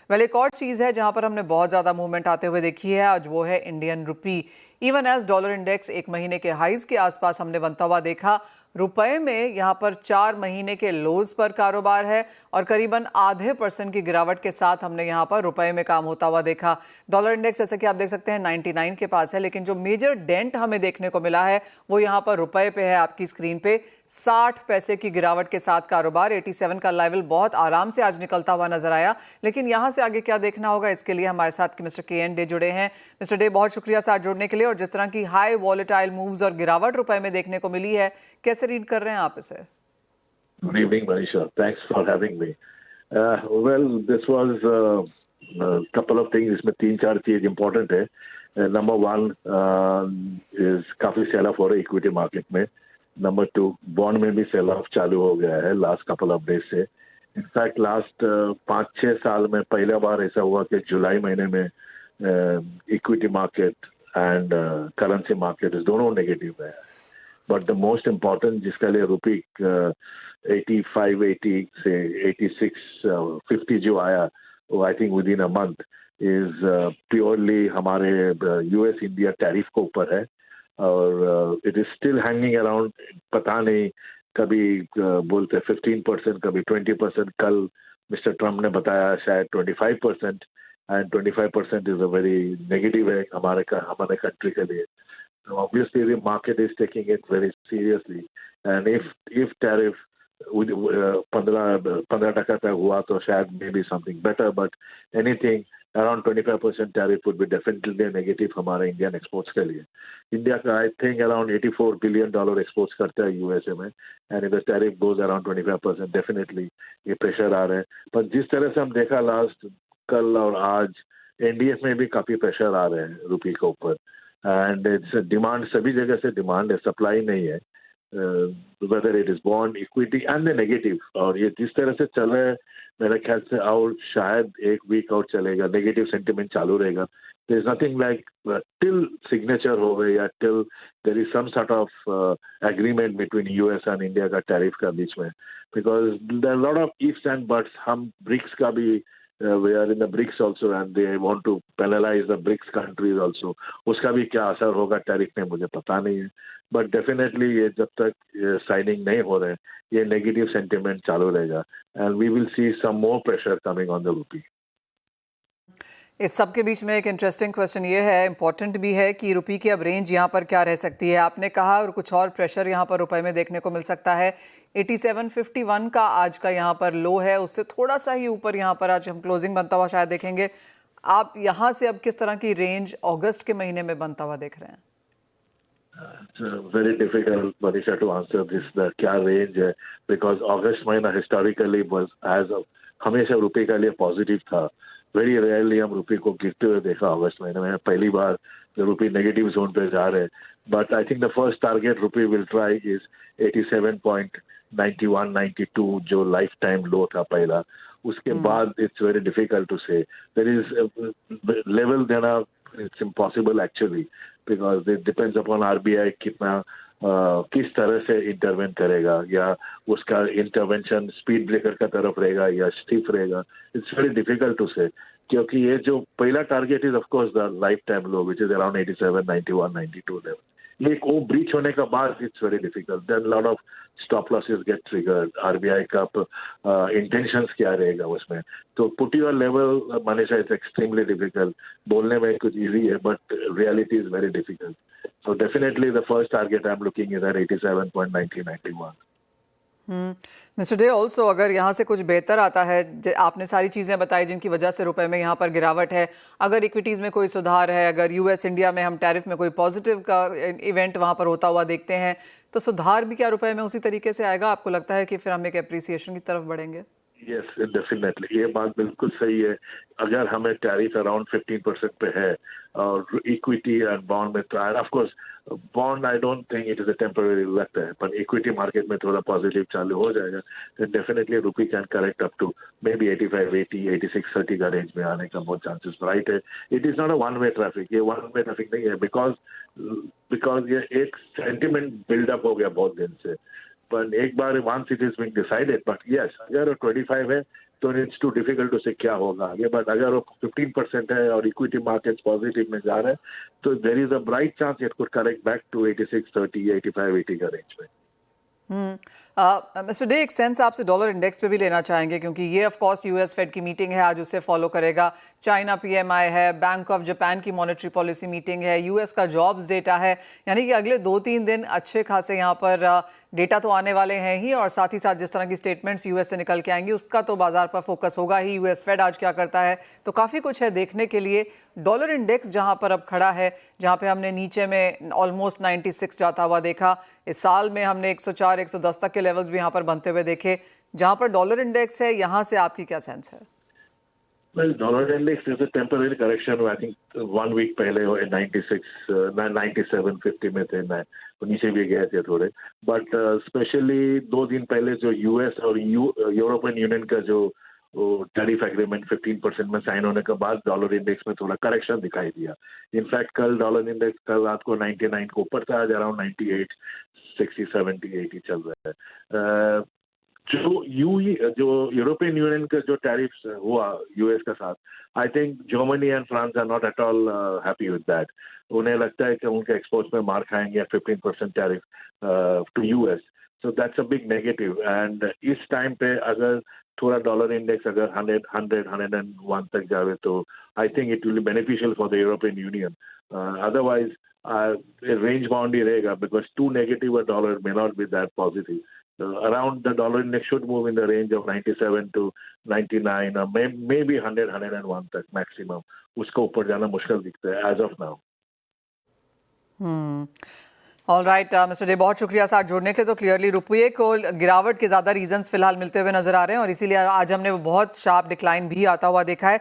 Well एक और चीज़ है जहां पर हमने बहुत ज़्यादा मूवमेंट आते हुए देखी है आज, वो है Indian rupee. Even as dollar index एक महीने के हाइज के आसपास हमने बनता हुआ देखा, रुपए में यहां पर 4 महीने के लोज पर कारोबार है और करीबन ½ % की गिरावट के साथ हमने यहां पर रुपए में काम होता हुआ देखा। डॉलर इंडेक्स जैसे कि आप देख सकते हैं 99 के पास है, लेकिन जो मेजर डेंट हमें देखने को मिला है वो यहां पर रुपए पे है। आपकी स्क्रीन पे 60 पैसे की गिरावट के साथ कारोबार, 87 का लेवल बहुत आराम से आज निकलता हुआ नजर आया। लेकिन यहां से आगे क्या देखना होगा, इसके लिए हमारे साथ मिस्टर KN डे जुड़े हैं। मिस्टर डे, बहुत शुक्रिया साथ जुड़ने के लिए। और जिस तरह की हाई वॉलेटाइल मूव्स और गिरावट रुपए में देखने को मिली है, कैसे रीड कर रहे हैं आप इसे? Good evening, Manisha. Thanks for having me. Well, this was a couple of things. इसमें 3-4 चीज important है. Number one is काफी सेल ऑफ हो रहा है इक्विटी मार्केट में. Number two, बॉन्ड में भी सेल ऑफ चालू हो गया है लास्ट कपल ऑफ डेज से. इनफैक्ट लास्ट 5-6 साल में पहला बार ऐसा हुआ कि जुलाई महीने में equity market and currency market दोनों नेगेटिव है. बट द मोस्ट इम्पॉर्टेंट जिसके लिए रुपी 85, 80 से 86, 50 जो आया वो I think with in a month is purely हमारे US इंडिया टैरिफ के ऊपर है. और it is still hanging around. पता नहीं कभी बोलते 15%, कभी 20%. कल मिस्टर ट्रम्प ने बताया शायद 25%. And 25% is a very negative है हमारे कंट्री के लिए. So obviously the market is taking it very seriously, and if tariff 15% तक हुआ तो शायद maybe something better, but anything around 25% tariff would be definitely a negative हमारे इंडियन एक्सपोर्ट्स के लिए. इंडिया का I think around $84 billion exports करता है USA में, and if the tariff goes around 25%, definitely ये प्रेशर आ रहे हैं. पर जिस तरह से हम देखा लास्ट कल और आज NDF में भी काफी प्रेशर आ रहे हैं रुपये के ऊपर. एंड इट्स डिमांड, सभी जगह से डिमांड है, सप्लाई नहीं है. Whether it is bond, equity and the negative. और ये जिस तरह से चल रहा है मेरे ख्याल से और शायद एक वीक और चलेगा, नेगेटिव सेंटिमेंट चालू रहेगा. There is nothing like till signature हो गए या till there is some sort of agreement between US and India का टैरिफ का बीच में. Because there are lot of ifs and buts. हम ब्रिक्स का भी we are in the BRICS also and they want to penalize the BRICS countries also. उसका भी क्या असर होगा टैरिफ में मुझे पता नहीं है. बट डेफिनेटली ये जब तक साइनिंग नहीं हो रहे ये नेगेटिव सेंटिमेंट चालू रहेगा and we will see some more pressure coming on the rupee. इस सब के बीच में एक इंटरेस्टिंग क्वेश्चन ये है, इंपॉर्टेंट भी है, कि रुपये की अब रेंज यहाँ पर क्या रह सकती है? आपने कहा और कुछ और प्रेशर यहाँ पर रुपए में देखने को मिल सकता है. 87.51 का आज का यहाँ पर लो है, उससे थोड़ा सा ही ऊपर यहाँ पर आज हम क्लोजिंग बनता हुआ शायद देखेंगे. आप यहाँ से अब किस तरह की रेंज अगस्त के महीने में बनता हुआ देख रहे हैं? Very difficult Manisha to answer this. क्या रेंज है? बिकॉज अगस्त महीना हिस्टोरिकली हमेशा रुपये के लिए पॉजिटिव था. वेरी रेयरली हम रुपये को गिरते हुए देखा अगस्त महीने में. पहली बार रुपये नेगेटिव जोन पे जा रहे हैं. But I think the first target रुपये विल ट्राई इज 87.91, 92 जो लाइफ टाइम लो था पहला. उसके बाद इट्स वेरी डिफिकल्ट टू से. देयर इज लेवल देना it's impossible actually, because it depends upon RBI कितना किस तरह से इंटरवेंट करेगा, या उसका इंटरवेंशन स्पीड ब्रेकर का तरफ रहेगा या स्टिफ रहेगा. इट्स वेरी डिफिकल्ट टू से, क्योंकि ये जो पहला target is of course the lifetime low which is around 87, 91, 92 level. ये वो ब्रीच होने का बाद it's very difficult. Then lot of stop losses get triggered. RBI का इंटेंशंस क्या रहेगा उसमें. तो put your level Manisha is extremely difficult. बोलने में कुछ इजी है but reality is very difficult. So definitely the first target I'm looking is at 87.90, 91. Mister day, also अगर यहाँ से कुछ बेहतर आता है, आपने सारी चीज़ें बताई जिनकी वजह से रुपए में यहाँ पर गिरावट है, अगर इक्विटीज़ में कोई सुधार है, अगर US इंडिया में हम टैरिफ में कोई पॉजिटिव का इवेंट वहाँ पर होता हुआ देखते हैं, तो सुधार भी क्या रुपए में उसी तरीके से आएगा? आपको लगता है कि फिर हम एक एप्रिसिएशन की तरफ बढ़ेंगे? यस, डेफिनेटली ये बात बिल्कुल सही है. अगर हमें टैरिफ अराउंड 15% पे है और इक्विटी एंड बॉन्ड में तो of course bond I don't think it is a temporary लगता है, पर इक्विटी मार्केट में थोड़ा पॉजिटिव चालू हो जाएगा तो definitely rupee can correct up to maybe 85, 80, 86, 30 का रेंज में आने का बहुत चांसेस राइट है. It is not a one way traffic. ये वन वे ट्रैफिक नहीं है, बिकॉज ये एक सेंटिमेंट बिल्डअप हो गया बहुत दिन से. पर एक बार once it is being decided. But yes, अगर 25 है तो इट्स टू डिफिकल्ट टू से क्या होगा आगे, बट अगर वो 15% है और इक्विटी मार्केट्स पॉजिटिव में जा रहे हैं तो there is a bright chance it could correct back to 86.30 85.80 का रेंज में। मिस्टर डे, एक सेंस आपसे डॉलर इंडेक्स पे भी लेना चाहेंगे क्योंकि ये ऑफ कोर्स यूएस फेड की मीटिंग है, आज उसे फॉलो करेगा। चाइना पीएमआई है, बैंक ऑफ जापान की मॉनेटरी पॉलिसी मीटिंग है, यूएस का जॉब्स डेटा है, यानी कि अगले 2-3 दिन अच्छे खासे यहाँ पर डेटा तो आने वाले हैं ही, और साथ ही साथ जिस तरह की स्टेटमेंट्स यूएस से निकल के आएंगी उसका तो बाजार पर फोकस होगा ही। यूएस फेड आज क्या करता है, तो काफ़ी कुछ है देखने के लिए। डॉलर इंडेक्स जहां पर अब खड़ा है, जहां पे हमने नीचे में ऑलमोस्ट 96 जाता हुआ देखा, इस साल में हमने 104 110 तक के लेवल्स भी यहाँ पर बनते हुए देखे। जहां पर डॉलर इंडेक्स है, यहाँ से आपकी क्या सेंस है? Well, dollar index is a temporary correction. I think 1 week पहले 97.50 में थे, मैं नीचे भी गए थे थोड़े, बट स्पेशली 2 दिन पहले जो यूएस और यूरोपियन यूनियन का जो टैरिफ एग्रीमेंट 15% में साइन होने के बाद डॉलर इंडेक्स में थोड़ा करेक्शन दिखाई दिया। इनफैक्ट कल डॉलर इंडेक्स कल रात को 99 को ऊपर था, आज अराउंड 98 60 70 80 चल रहा है। जो यूरोपियन यूनियन का जो टैरिफ्स हुआ यूएस के साथ, I think Germany and France are not at all happy with that. उन्हें लगता है कि उनके एक्सपोर्ट्स में मार खाएंगे 15% tariff to US, so that's a big negative. And इस टाइम पे अगर थोड़ा डॉलर इंडेक्स अगर 101 तक जावे तो I think it will be beneficial for the European Union. Otherwise range bound ही रहेगा, because too negative a dollar may not be that positive. Around the dollar index should move in the range of 97 to 99 or maybe 101 तक maximum। उसको ऊपर जाना मुश्किल दिखता है as of now। All right mister day, बहुत शुक्रिया साथ जुड़ने के लिए। तो क्लियरली रुपये को गिरावट के ज़्यादा रीजंस फिलहाल मिलते हुए नजर आ रहे हैं और इसीलिए आज हमने वो बहुत शार्प डिक्लाइन भी आता हुआ देखा है।